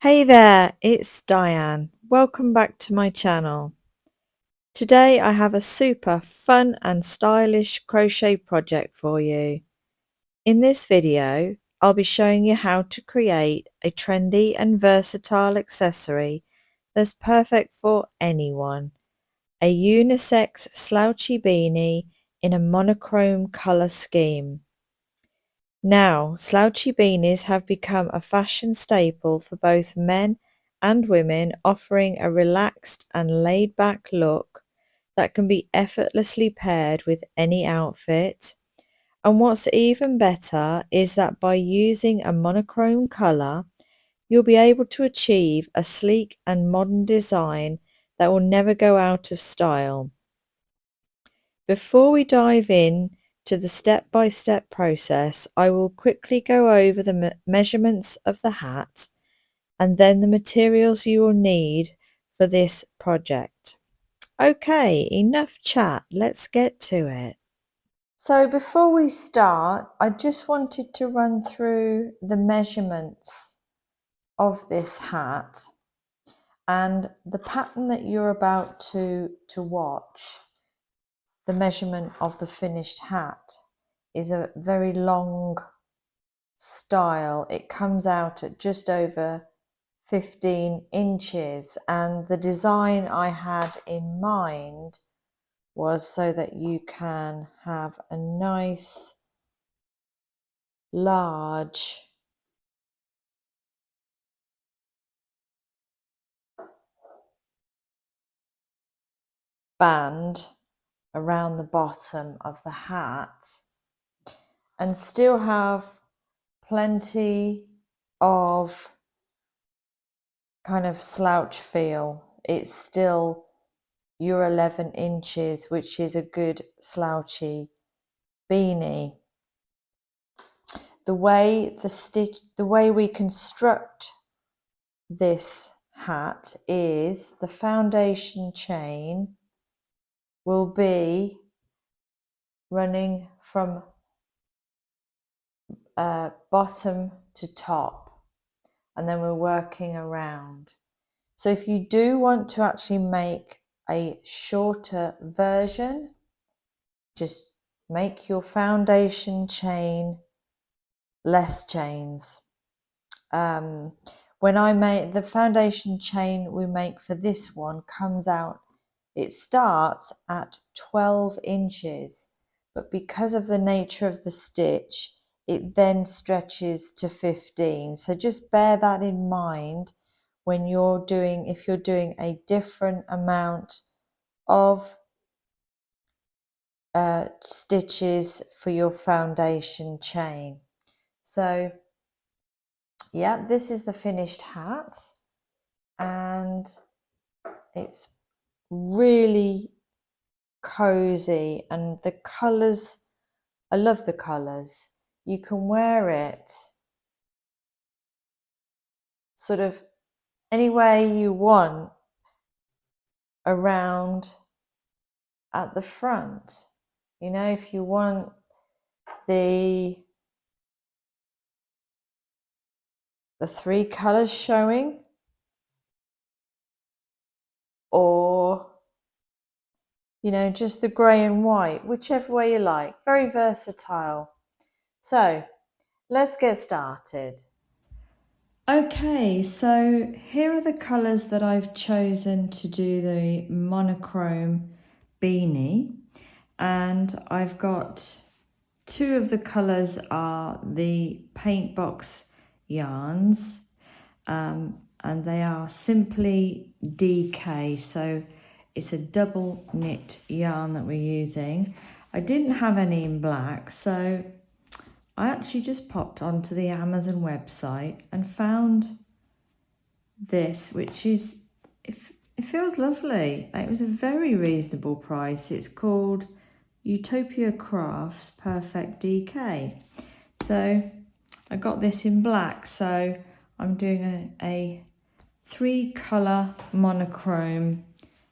Hey there, it's Diane. Welcome back to my channel. Today I have a super fun and stylish crochet project for you. In this video, I'll be showing you how to create a trendy and versatile accessory that's perfect for anyone. A unisex slouchy beanie in a monochrome colour scheme. Now, slouchy beanies have become a fashion staple for both men and women, offering a relaxed and laid-back look that can be effortlessly paired with any outfit. And what's even better is that by using a monochrome colour, you'll be able to achieve a sleek and modern design that will never go out of style. Before we dive in to the step-by-step process, I will quickly go over the measurements of the hat and then the materials you will need for this project. Okay, enough chat, let's get to it. So before we start, I just wanted to run through the measurements of this hat and the pattern that you're about to watch. The measurement of the finished hat is a very long style. It comes out at just over 15 inches, and the design I had in mind was so that you can have a nice large band around the bottom of the hat and still have plenty of kind of slouch feel. It's still your 11 inches, which is a good slouchy beanie. The way we construct this hat is the foundation chain will be running from bottom to top, and then we're working around. So if you do want to actually make a shorter version, just make your foundation chain less chains. When I make the foundation chain we make for this one comes out, it starts at 12 inches, but because of the nature of the stitch, it then stretches to 15. So just bear that in mind when you're doing, if you're doing a different amount of stitches for your foundation chain. So yeah, this is the finished hat and it's really cozy, and the colours, I love the colours. You can wear it sort of any way you want around at the front. You know, if you want the three colours showing, or you know, just the grey and white, whichever way you like. Very versatile. So let's get started. Okay, so here are the colours that I've chosen to do the monochrome beanie, and I've got two of the colours are the paint box yarns, and they are simply DK, so it's a double knit yarn that we're using. I didn't have any in black, so I actually just popped onto the Amazon website and found this, which is, it feels lovely. It was a very reasonable price. It's called Utopia Crafts Perfect DK. So I got this in black, so I'm doing a 3-colour monochrome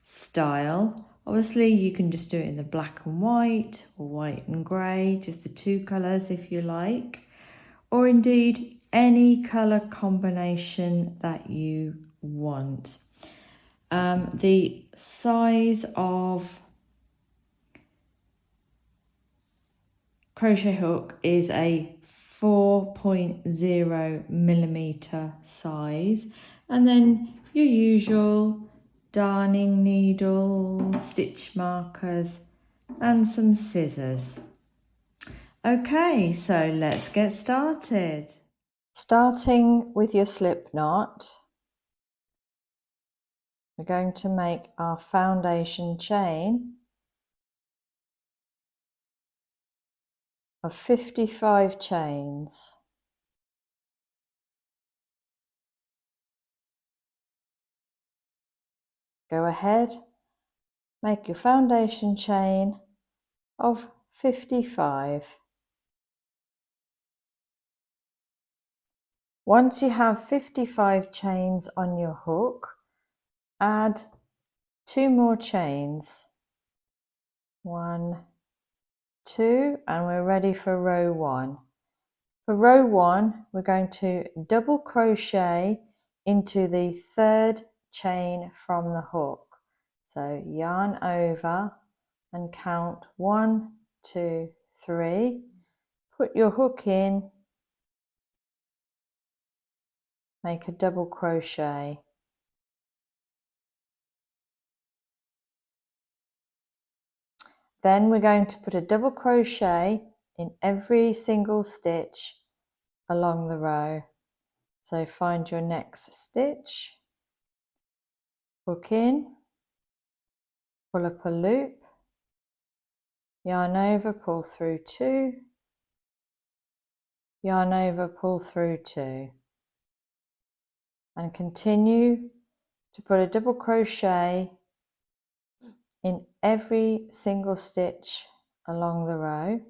style. Obviously you can just do it in the black and white or white and grey, just the two colours if you like, or indeed any colour combination that you want. The size of crochet hook is a 4.0 millimeter size, and then your usual darning needle, stitch markers and some scissors. Okay, so let's get started. Starting with your slip knot, we're going to make our foundation chain of 55 chains. Go ahead, make your foundation chain of 55. Once you have 55 chains on your hook, add 2 more chains. 1, 2, and we're ready for row 1. For row 1, we're going to double crochet into the 3rd chain from the hook. So yarn over and count 1, 2, 3. Put your hook in, make a double crochet. Then we're going to put a double crochet in every single stitch along the row. So find your next stitch, hook in, pull up a loop, yarn over, pull through 2, yarn over, pull through 2, and continue to put a double crochet in every single stitch along the row.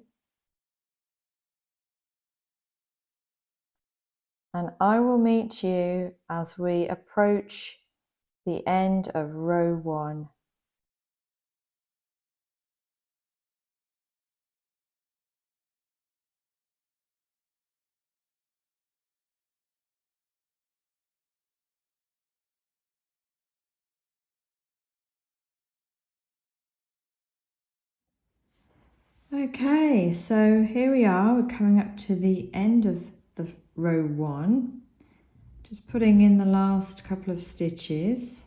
And I will meet you as we approach the end of row 1. Okay, so here we are, we're coming up to the end of the row 1. Just putting in the last couple of stitches.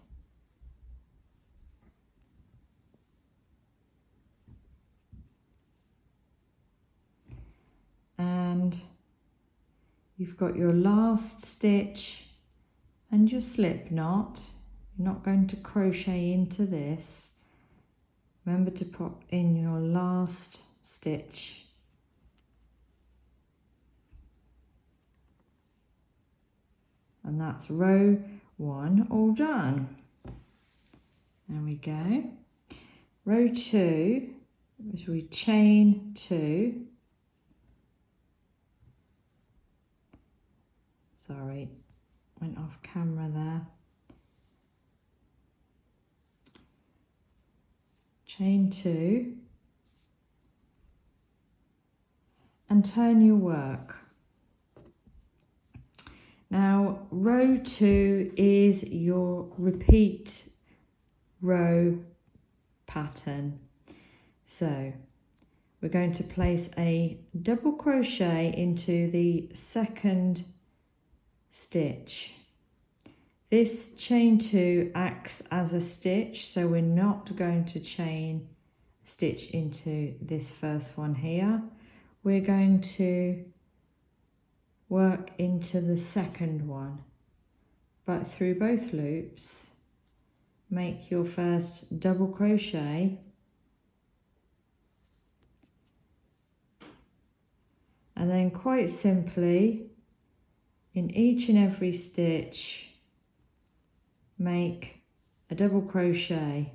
And you've got your last stitch and your slip knot. You're not going to crochet into this. Remember to put in your last stitch. And that's row 1 all done. There we go. Row 2, which we chain 2. Sorry, went off camera there. Chain 2 and turn your work. Now row 2 is your repeat row pattern. So we're going to place a double crochet into the 2nd stitch. This chain 2 acts as a stitch, so we're not going to chain stitch into this first one here. We're going to work into the 2nd one, but through both loops make your first double crochet and then quite simply in each and every stitch make a double crochet.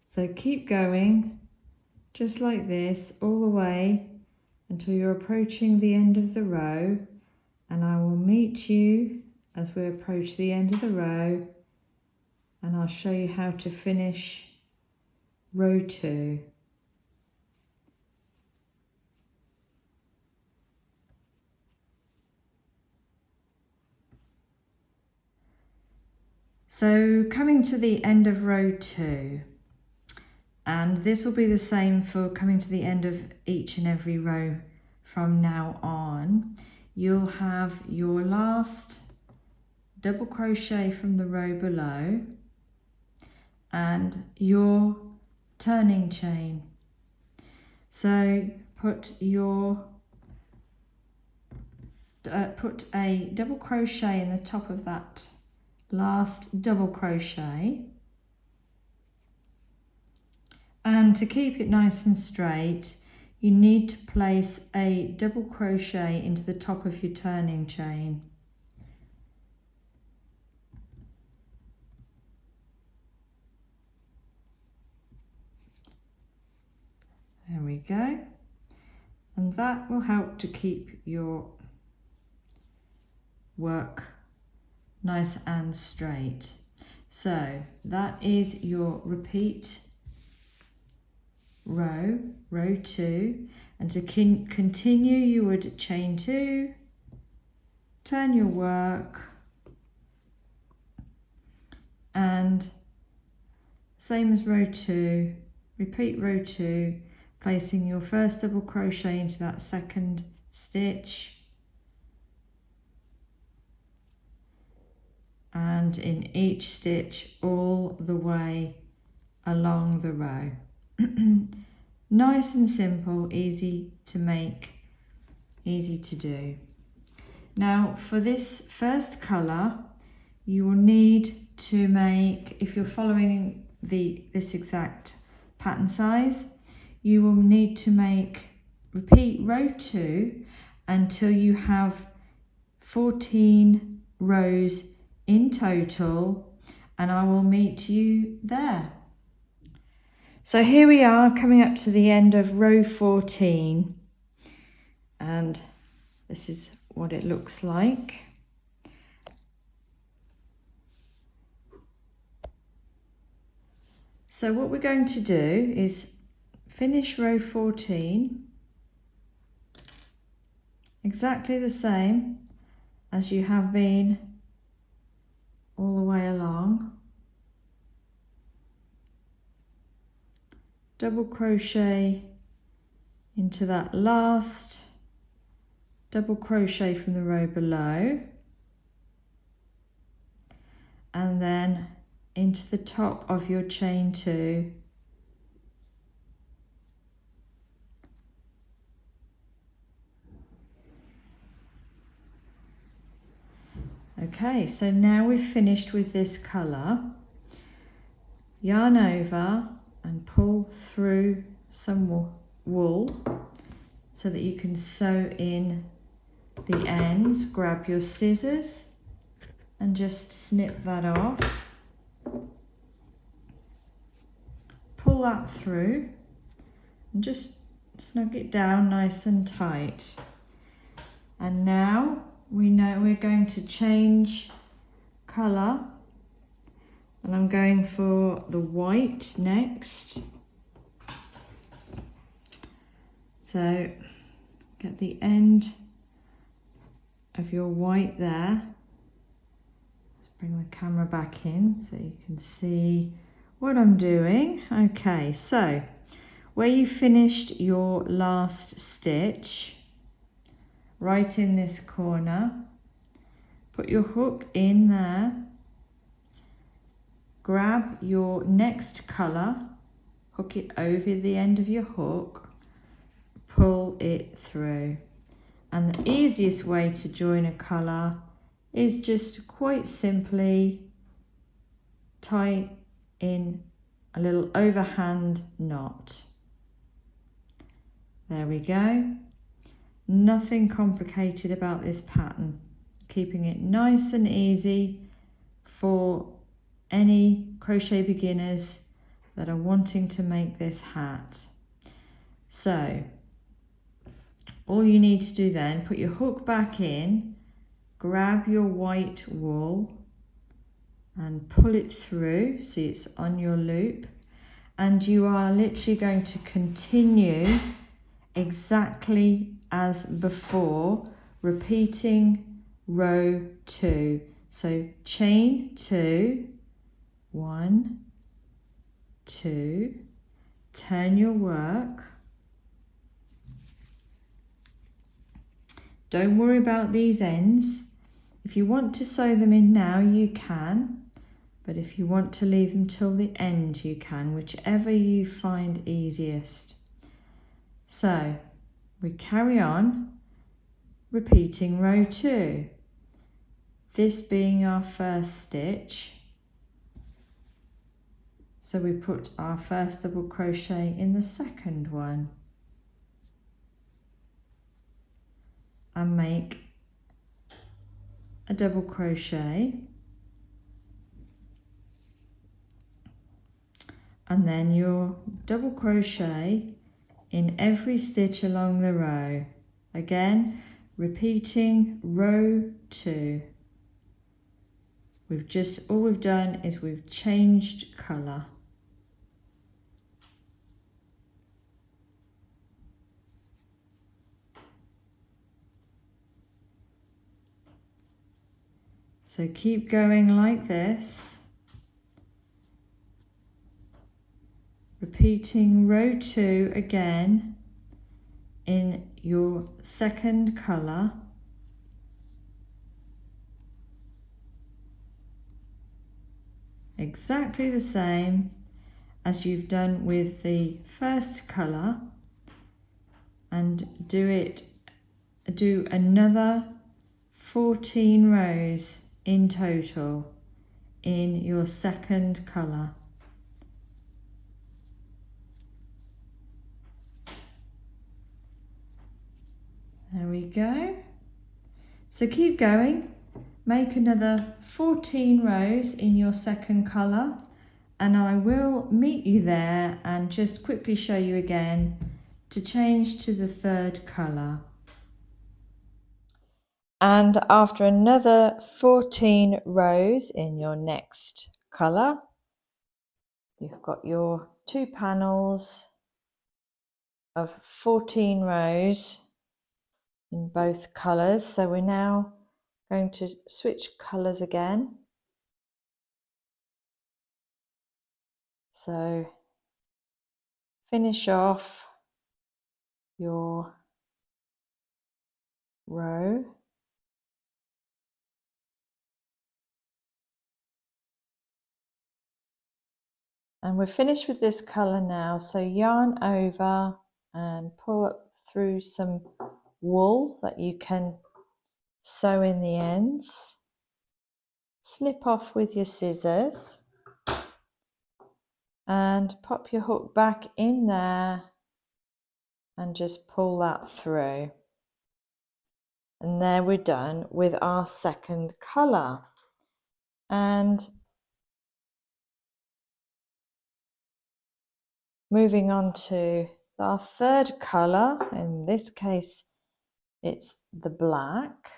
So keep going just like this all the way until you're approaching the end of the row, and I will meet you as we approach the end of the row, and I'll show you how to finish row 2. So coming to the end of row 2, and this will be the same for coming to the end of each and every row from now on, you'll have your last double crochet from the row below and your turning chain. So put a double crochet in the top of that last double crochet, and to keep it nice and straight you need to place a double crochet into the top of your turning chain. There we go, and that will help to keep your work nice and straight. So that is your repeat row 2, and to continue you would chain 2, turn your work, and same as row 2, repeat row 2, placing your first double crochet into that second stitch, and in each stitch all the way along the row. Nice and simple, easy to make, easy to do. Now for this first colour you will need to make, if you're following this exact pattern size, you will need to repeat row 2 until you have 14 rows in total, and I will meet you there. So here we are coming up to the end of row 14, and this is what it looks like. So what we're going to do is finish row 14 exactly the same as you have been all the way along. Double crochet into that last double crochet from the row below, and then into the top of your chain 2, okay, so now we've finished with this colour. Yarn over and pull through some wool so that you can sew in the ends. Grab your scissors and just snip that off. Pull that through and just snug it down nice and tight. And now we know we're going to change colour, and I'm going for the white next. So get the end of your white there. Let's bring the camera back in so you can see what I'm doing. Okay, so where you finished your last stitch, right in this corner, put your hook in there, grab your next colour, hook it over the end of your hook, pull it through. And the easiest way to join a colour is just quite simply tie in a little overhand knot. There we go. Nothing complicated about this pattern, keeping it nice and easy for any crochet beginners that are wanting to make this hat. So all you need to do then, put your hook back in grab your white wool and pull it through, see it's on your loop, and you are literally going to continue exactly as before, repeating row 2. So chain 2, 1, 2, turn your work. Don't worry about these ends. If you want to sew them in now, you can, but if you want to leave them till the end, you can, whichever you find easiest. So we carry on repeating row 2, this being our first stitch. So we put our first double crochet in the second one and make a double crochet, and then your double crochet in every stitch along the row, again repeating row 2. All we've done is we've changed colour. So keep going like this, repeating row 2 again in your second colour. Exactly the same as you've done with the first colour, and do another 14 rows in total in your second colour. There we go. So keep going, make another 14 rows in your second colour, and I will meet you there and just quickly show you again to change to the third colour. And after another 14 rows in your next colour, you've got your 2 panels of 14 rows in both colours. So we're now going to switch colours again. So finish off your row. And we're finished with this colour now, so yarn over and pull up through some wool that you can sew in the ends. Snip off with your scissors and pop your hook back in there and just pull that through. And there we're done with our second colour. And moving on to our third colour, in this case it's the black.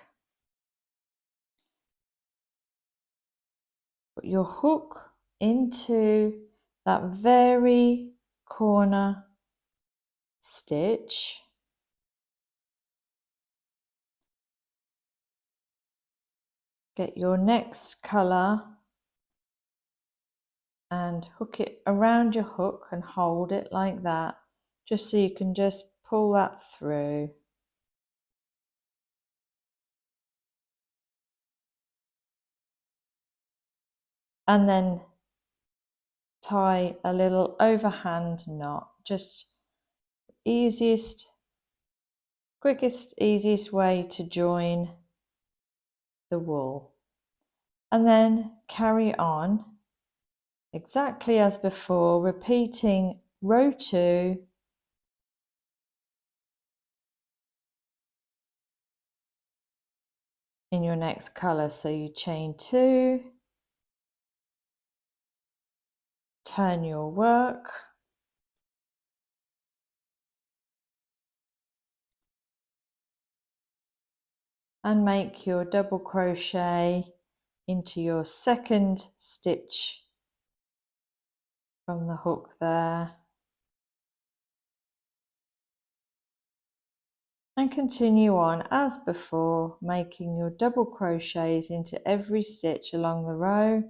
Put your hook into that very corner stitch. Get your next colour and hook it around your hook and hold it like that, just so you can just pull that through. And then tie a little overhand knot, just quickest, easiest way to join the wool. And then carry on exactly as before, repeating row 2 in your next colour. So you chain 2, turn your work, and make your double crochet into your second stitch from the hook there, and continue on as before, making your double crochets into every stitch along the row.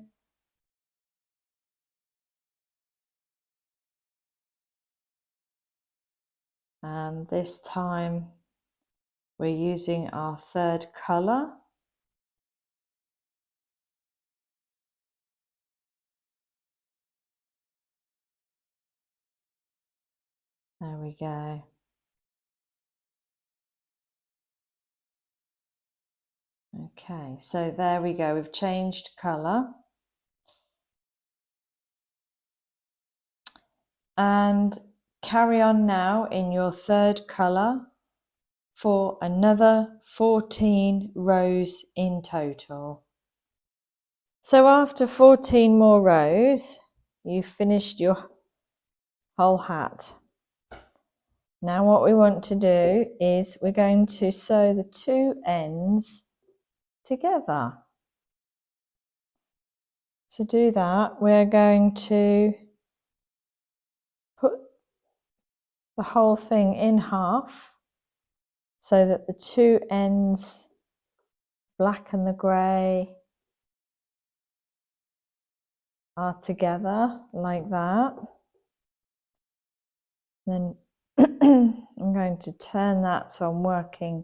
And this time we're using our third colour. There we go. Okay, so there we go, we've changed colour. And carry on now in your third colour for another 14 rows in total. So after 14 more rows, you've finished your whole hat. Now what we want to do is we're going to sew the two ends together. To do that, we're going to put the whole thing in half so that the two ends, black and the grey, are together like that. Then I'm going to turn that so I'm working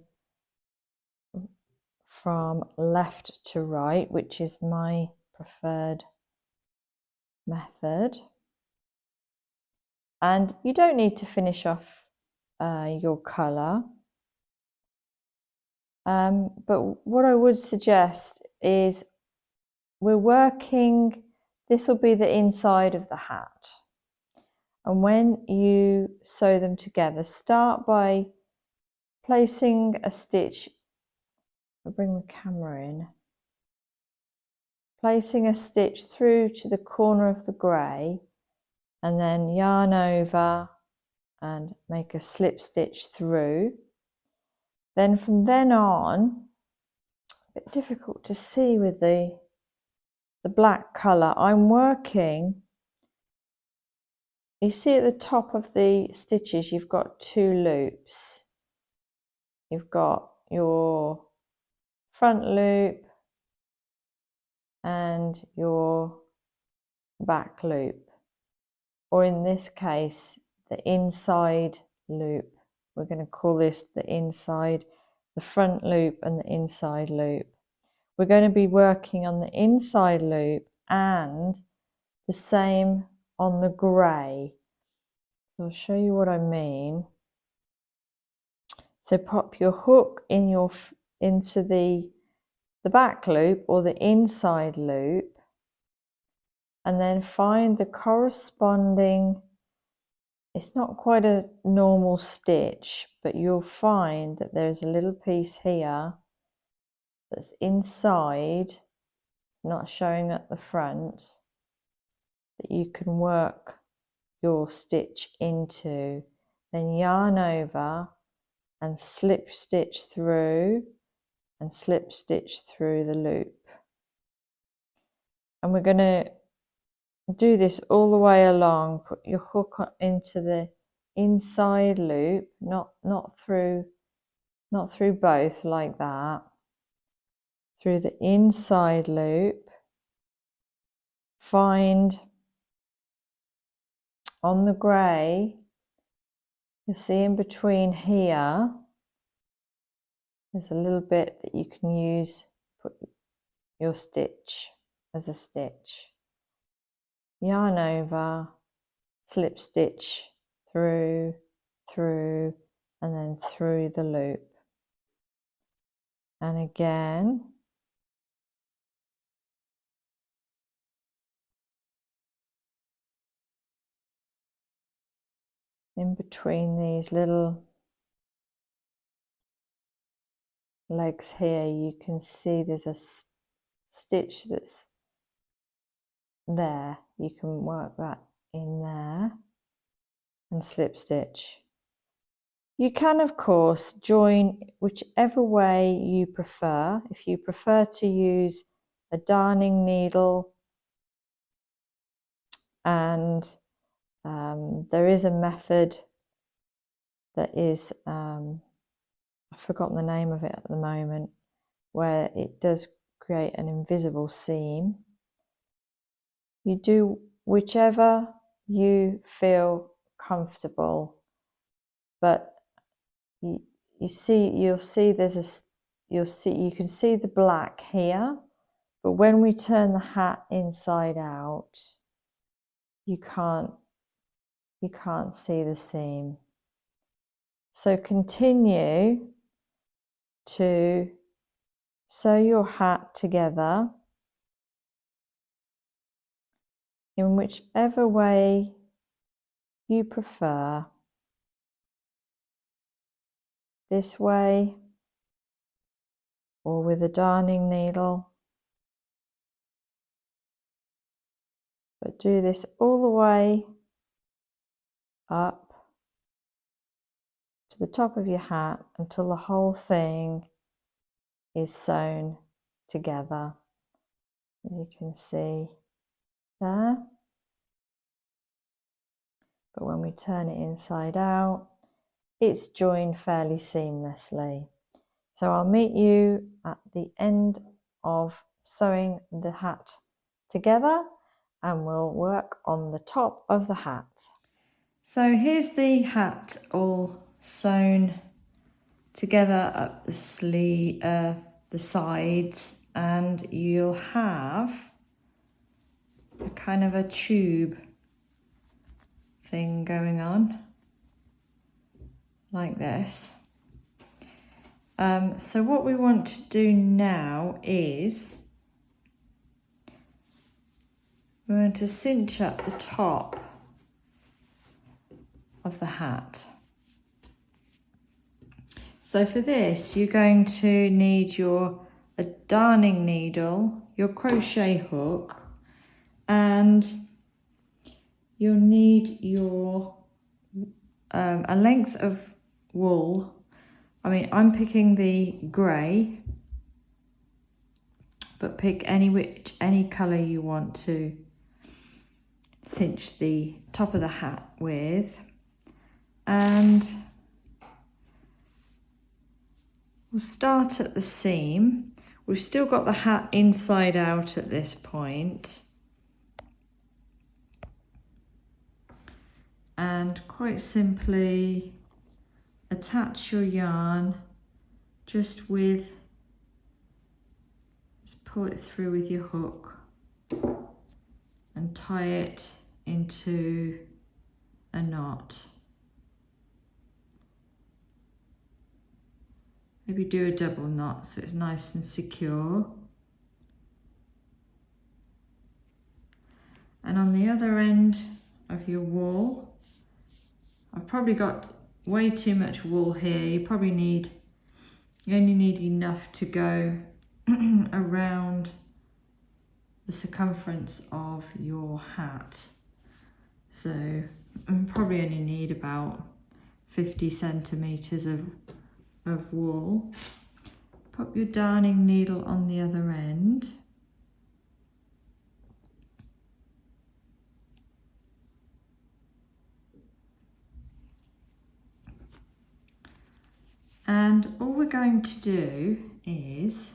from left to right, which is my preferred method. And you don't need to finish off your colour, but what I would suggest is we're working, this will be the inside of the hat, and when you sew them together, start by placing a stitch. I'll bring the camera in. Placing a stitch through to the corner of the grey, and then yarn over and make a slip stitch through. Then from then on, a bit difficult to see with the black colour, I'm working, you see at the top of the stitches you've got two loops. You've got your front loop and your back loop, or in this case the inside loop. We're going to call this the inside, the front loop and the inside loop. We're going to be working on the inside loop and the same on the grey. So I'll show you what I mean. So pop your hook in into the back loop or the inside loop, and then find the corresponding, it's not quite a normal stitch, but you'll find that there's a little piece here that's inside, not showing at the front, that you can work your stitch into. Then yarn over and slip stitch through and slip stitch through the loop. And we're going to do this all the way along. Put your hook into the inside loop, not through both like that. Through the inside loop, find on the grey, you'll see in between here, there's a little bit that you can use, put your stitch as a stitch. Yarn over, slip stitch through, and then through the loop. And again, in between these little legs here, you can see there's a stitch that's there. You can work that in there and slip stitch. You can, of course, join whichever way you prefer. If you prefer to use a darning needle, and there is a method that is, I've forgotten the name of it at the moment, where it does create an invisible seam. You do whichever you feel comfortable, but you'll see you can see the black here, but when we turn the hat inside out, you can't see the seam. So continue to sew your hat together in whichever way you prefer. This way, or with a darning needle. But do this all the way up to the top of your hat until the whole thing is sewn together, as you can see there. But when we turn it inside out, it's joined fairly seamlessly. So I'll meet you at the end of sewing the hat together, and we'll work on the top of the hat. So here's the hat all sewn together up the sleeve, the sides, and you'll have a kind of a tube thing going on like this. So what we want to do now is we're going to cinch up the top of the hat. So for this, you're going to need a darning needle, your crochet hook, and you'll need your a length of wool. I mean, I'm picking the grey, but pick any colour you want to cinch the top of the hat with, and we'll start at the seam. We've still got the hat inside out at this point, and quite simply attach your yarn just pull it through with your hook and tie it into a knot. Maybe do a double knot so it's nice and secure. And on the other end of your wool, I've probably got way too much wool here. You only need enough to go around the circumference of your hat. So I probably only need about 50 centimeters of wool. Pop your darning needle on the other end. And all we're going to do is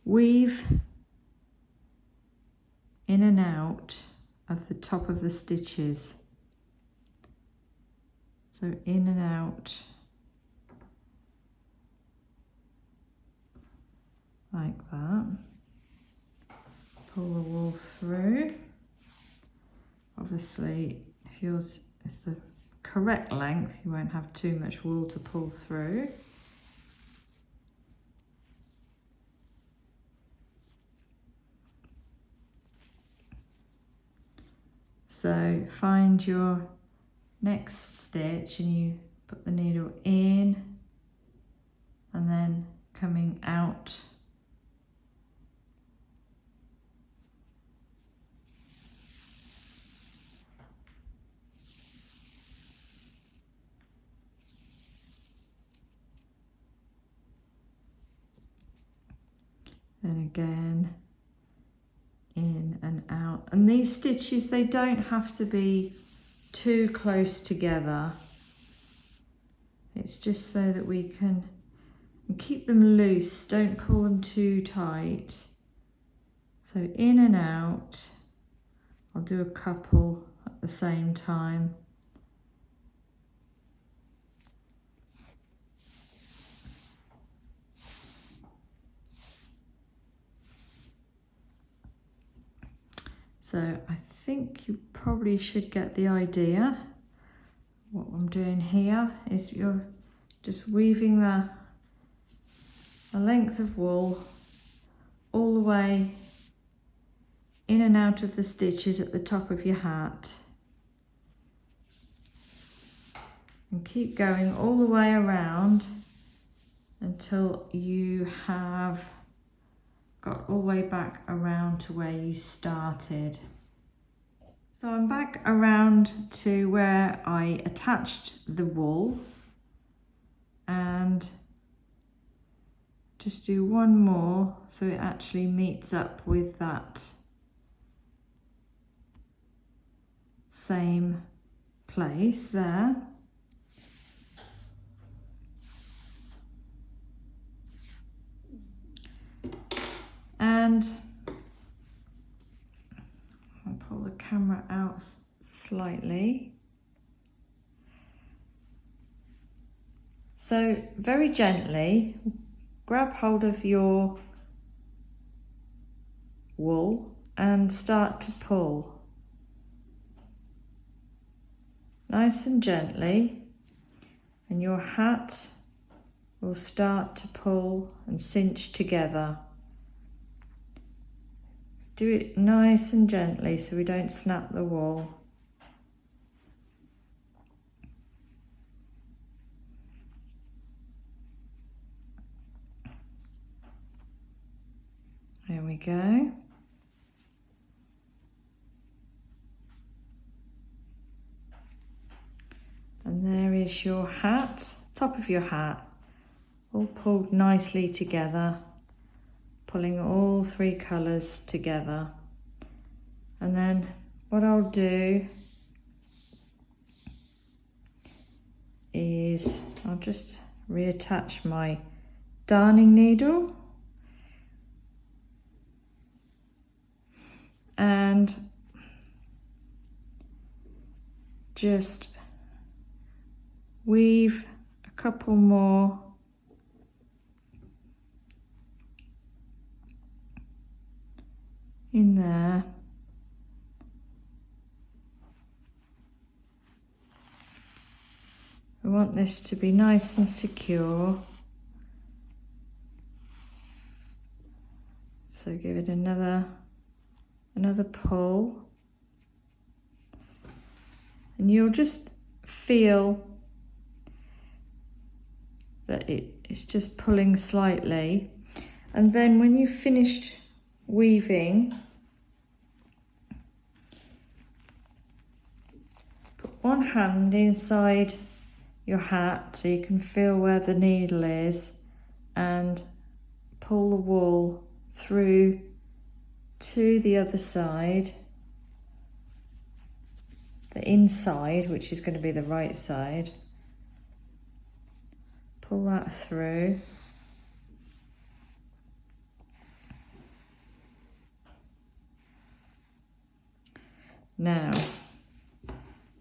weave in and out of the top of the stitches. So in and out like that. Pull the wool through. Obviously, if yours is the correct length, you won't have too much wool to pull through. So find your next stitch and you put the needle in and then coming out and again, in and out. And these stitches, they don't have to be too close together. It's just so that we can keep them loose, don't pull them too tight. So in and out, I'll do a couple at the same time. So I think you probably should get the idea. What I'm doing here is you're just weaving the length of wool all the way in and out of the stitches at the top of your hat. And keep going all the way around until you have got all the way back around to where you started. So I'm back around to where I attached the wool, and just do one more so it actually meets up with that same place there. And I'll pull the camera out slightly. So very gently grab hold of your wool and start to pull. Nice and gently, and your hat will start to pull and cinch together. Do it nice and gently so we don't snap the wool. There we go. And there is your hat, top of your hat, all pulled nicely together, pulling all three colours together. And then what I'll do is I'll just reattach my darning needle and just weave a couple more in there. We want this to be nice and secure, so give it another pull, and you'll just feel that it's just pulling slightly. And then when you've finished weaving, put one hand inside your hat so you can feel where the needle is, and pull the wool through to the other side, the inside, which is going to be the right side. Pull that through. Now,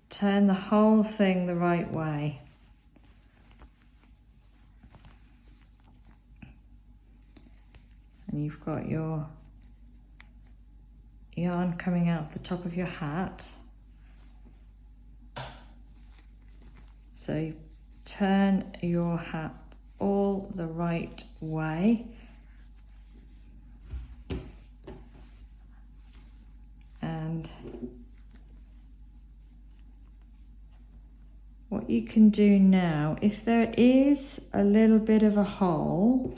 turn the whole thing the right way. And you've got your yarn coming out the top of your hat. So you turn your hat all the right way. And what you can do now, if there is a little bit of a hole,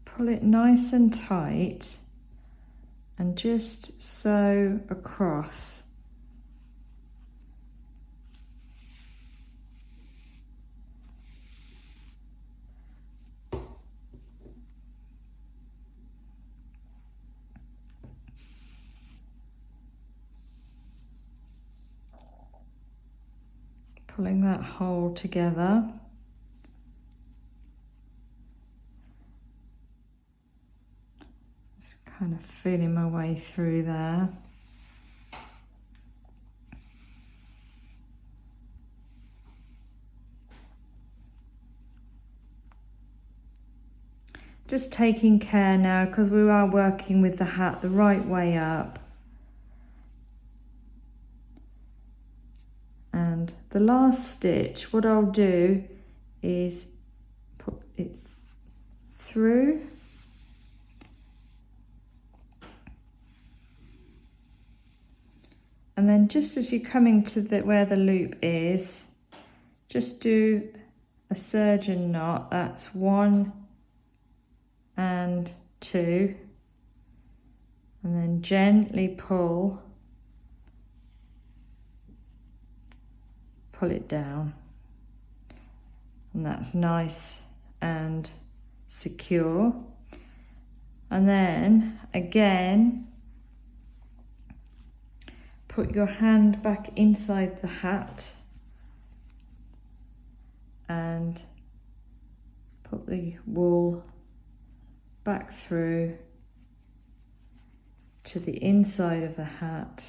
pull it nice and tight and just sew across pulling that hole together. Just kind of feeling my way through there. Just taking care now, because we are working with the hat the right way up. And the last stitch, what I'll do is put it through. And then just as you're coming to where the loop is, just do a surgeon knot. That's 1 and 2, and then gently pull it down, and that's nice and secure. And then again, put your hand back inside the hat and put the wool back through to the inside of the hat.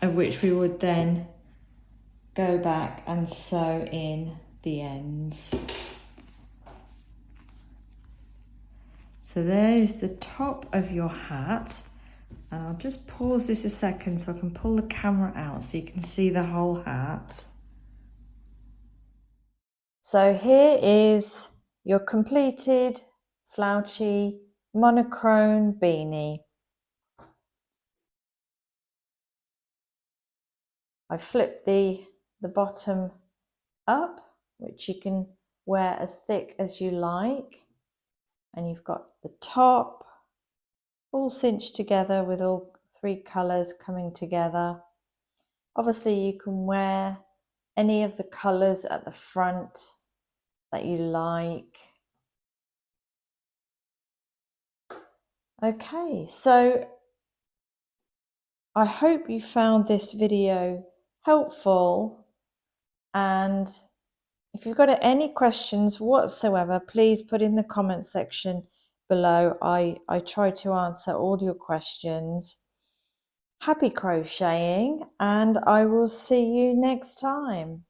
Of which we would then go back and sew in the ends. So there's the top of your hat, and I'll just pause this a second so I can pull the camera out so you can see the whole hat. So here is your completed slouchy monochrome beanie. I flipped the bottom up, which you can wear as thick as you like, and you've got the top all cinched together with all 3 colours coming together. Obviously you can wear any of the colours at the front that you like. Okay, so I hope you found this video helpful, and if you've got any questions whatsoever, please put in the comment section below. I try to answer all your questions. Happy crocheting, and I will see you next time.